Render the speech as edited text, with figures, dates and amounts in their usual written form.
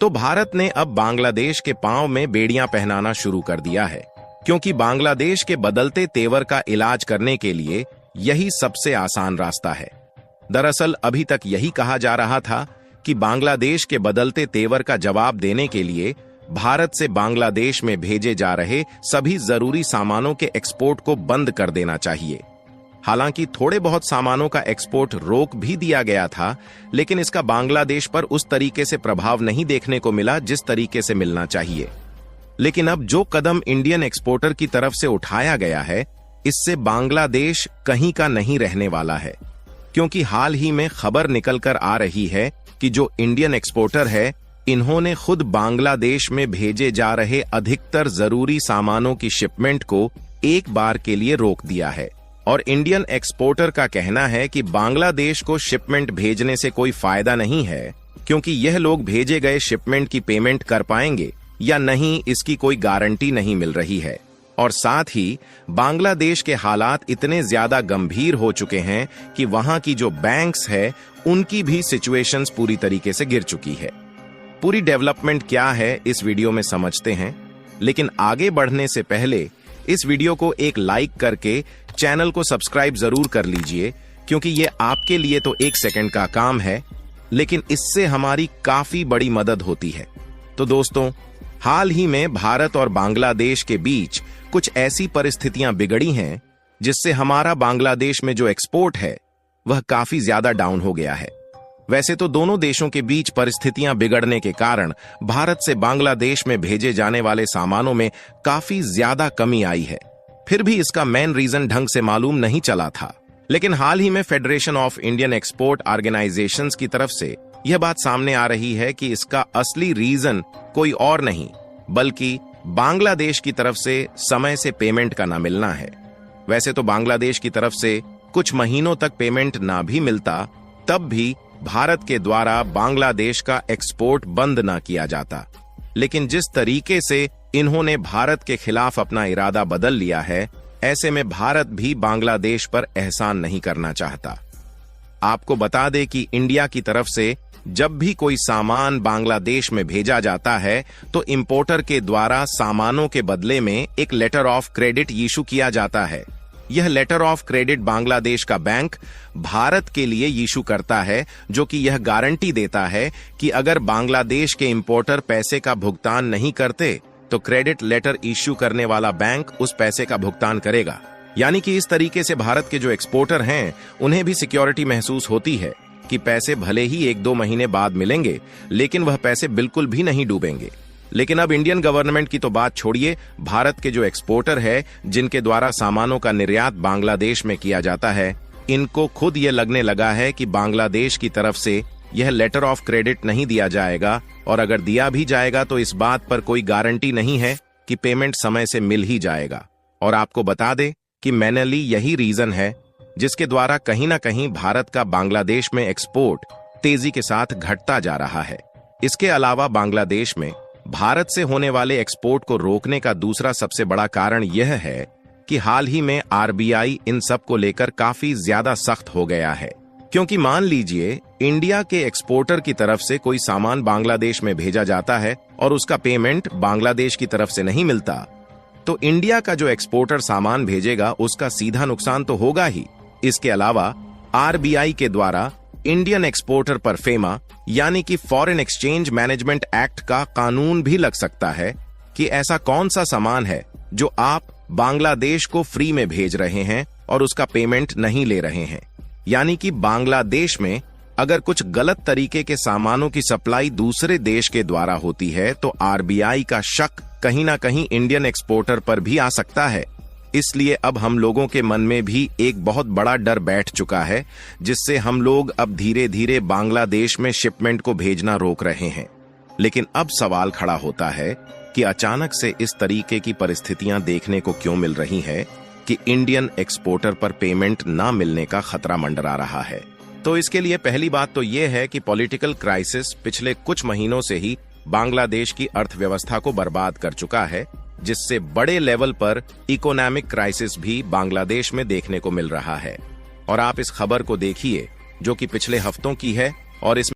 तो भारत ने अब बांग्लादेश के पांव में बेड़ियां पहनाना शुरू कर दिया है, क्योंकि बांग्लादेश के बदलते तेवर का इलाज करने के लिए यही सबसे आसान रास्ता है। दरअसल अभी तक यही कहा जा रहा था कि बांग्लादेश के बदलते तेवर का जवाब देने के लिए भारत से बांग्लादेश में भेजे जा रहे सभी जरूरी सामानों के एक्सपोर्ट को बंद कर देना चाहिए। हालांकि थोड़े बहुत सामानों का एक्सपोर्ट रोक भी दिया गया था, लेकिन इसका बांग्लादेश पर उस तरीके से प्रभाव नहीं देखने को मिला जिस तरीके से मिलना चाहिए। लेकिन अब जो कदम इंडियन एक्सपोर्टर की तरफ से उठाया गया है, इससे बांग्लादेश कहीं का नहीं रहने वाला है, क्योंकि हाल ही में खबर निकलकर आ रही है कि जो इंडियन एक्सपोर्टर है, इन्होंने खुद बांग्लादेश में भेजे जा रहे अधिकतर जरूरी सामानों की शिपमेंट को एक बार के लिए रोक दिया है। और इंडियन एक्सपोर्टर का कहना है कि बांग्लादेश को शिपमेंट भेजने से कोई फायदा नहीं है, क्योंकि यह लोग भेजे गए शिपमेंट की पेमेंट कर पाएंगे या नहीं, इसकी कोई गारंटी नहीं मिल रही है। और साथ ही बांग्लादेश के हालात इतने ज्यादा गंभीर हो चुके हैं कि वहां की जो बैंक्स है, उनकी भी सिचुएशंस पूरी तरीके से गिर चुकी है। पूरी डेवलपमेंट क्या है इस वीडियो में समझते हैं, लेकिन आगे बढ़ने से पहले इस वीडियो को एक लाइक करके चैनल को सब्सक्राइब जरूर कर लीजिए, क्योंकि ये आपके लिए तो 1 सेकंड का काम है, लेकिन इससे हमारी काफी बड़ी मदद होती है। तो दोस्तों, हाल ही में भारत और बांग्लादेश के बीच कुछ ऐसी परिस्थितियां बिगड़ी हैं जिससे हमारा बांग्लादेश में जो एक्सपोर्ट है वह काफी ज्यादा डाउन हो गया है। वैसे तो दोनों देशों के बीच परिस्थितियां बिगड़ने के कारण भारत से बांग्लादेश में भेजे जाने वाले सामानों में काफी ज्यादा कमी आई है, फिर भी इसका मेन रीजन ढंग से मालूम नहीं चला था। लेकिन हाल ही में federation of Indian export organisations की तरफ से यह बात सामने आ रही है कि इसका असली रीजन कोई और नहीं, बल्कि बांग्लादेश की तरफ से समय से पेमेंट का ना मिलना है। वैसे तो बांग्लादेश की तरफ से कुछ महीनों तक पेमेंट ना भी मिलता, तब भी भारत के द्वारा बांग्लादेश का एक्सपोर्ट बंद ना किया जाता। लेकिन जिस तरीके से इन्होंने भारत के खिलाफ अपना इरादा बदल लिया है, ऐसे में भारत भी बांग्लादेश पर एहसान नहीं करना चाहता। आपको बता दें कि इंडिया की तरफ से जब भी कोई सामान बांग्लादेश में भेजा जाता है, तो इंपोर्टर के द्वारा सामानों के बदले में एक लेटर ऑफ क्रेडिट इशू किया जाता है। यह लेटर ऑफ क्रेडिट बांग्लादेश का बैंक भारत के लिए इशू करता है, जो कि यह गारंटी देता है कि अगर बांग्लादेश के इंपोर्टर पैसे का भुगतान नहीं करते, तो क्रेडिट लेटर इश्यू करने वाला बैंक उस पैसे का भुगतान करेगा। यानी कि इस तरीके से भारत के जो एक्सपोर्टर हैं, उन्हें भी सिक्योरिटी महसूस होती है कि पैसे भले ही 1-2 महीने बाद मिलेंगे, लेकिन वह पैसे बिल्कुल भी नहीं डूबेंगे। लेकिन अब इंडियन गवर्नमेंट की तो बात छोड़िए, भारत के जो एक्सपोर्टर है, जिनके द्वारा सामानों का निर्यात बांग्लादेश में किया जाता है, इनको खुद ये लगने लगा है कि बांग्लादेश की तरफ से यह लेटर ऑफ क्रेडिट नहीं दिया जाएगा, और अगर दिया भी जाएगा तो इस बात पर कोई गारंटी नहीं है कि पेमेंट समय से मिल ही जाएगा। और आपको बता दें कि मेनली यही रीजन है जिसके द्वारा कहीं ना कहीं भारत का बांग्लादेश में एक्सपोर्ट तेजी के साथ घटता जा रहा है। इसके अलावा बांग्लादेश में भारत से होने वाले एक्सपोर्ट को रोकने का दूसरा सबसे बड़ा कारण यह है कि हाल ही में आरबीआई इन सब को लेकर काफी ज्यादा सख्त हो गया है। क्योंकि मान लीजिए इंडिया के एक्सपोर्टर की तरफ से कोई सामान बांग्लादेश में भेजा जाता है और उसका पेमेंट बांग्लादेश की तरफ से नहीं मिलता, तो इंडिया का जो एक्सपोर्टर सामान भेजेगा उसका सीधा नुकसान तो होगा ही। इसके अलावा आरबीआई के द्वारा इंडियन एक्सपोर्टर पर फेमा यानी कि फॉरेन एक्सचेंज मैनेजमेंट एक्ट का कानून भी लग सकता है कि ऐसा कौन सा सामान है जो आप बांग्लादेश को फ्री में भेज रहे हैं और उसका पेमेंट नहीं ले रहे हैं। यानी कि बांग्लादेश में अगर कुछ गलत तरीके के सामानों की सप्लाई दूसरे देश के द्वारा होती है, तो आरबीआई का शक कहीं ना कहीं इंडियन एक्सपोर्टर पर भी आ सकता है। इसलिए अब हम लोगों के मन में भी एक बहुत बड़ा डर बैठ चुका है, जिससे हम लोग अब धीरे धीरे बांग्लादेश में शिपमेंट को भेजना रोक रहे हैं। लेकिन अब सवाल खड़ा होता है कि अचानक से इस तरीके की परिस्थितियां देखने को क्यों मिल रही हैं कि इंडियन एक्सपोर्टर पर पेमेंट ना मिलने का खतरा मंडरा रहा है। तो इसके लिए पहली बात तो यह है कि पॉलिटिकल क्राइसिस पिछले कुछ महीनों से ही बांग्लादेश की अर्थव्यवस्था को बर्बाद कर चुका है, जिससे बड़े लेवल पर इकोनॉमिक क्राइसिस भी बांग्लादेश में देखने को मिल रहा है। और आप इस खबर को देखिए जो कि पिछले हफ्तों की है, और इसमें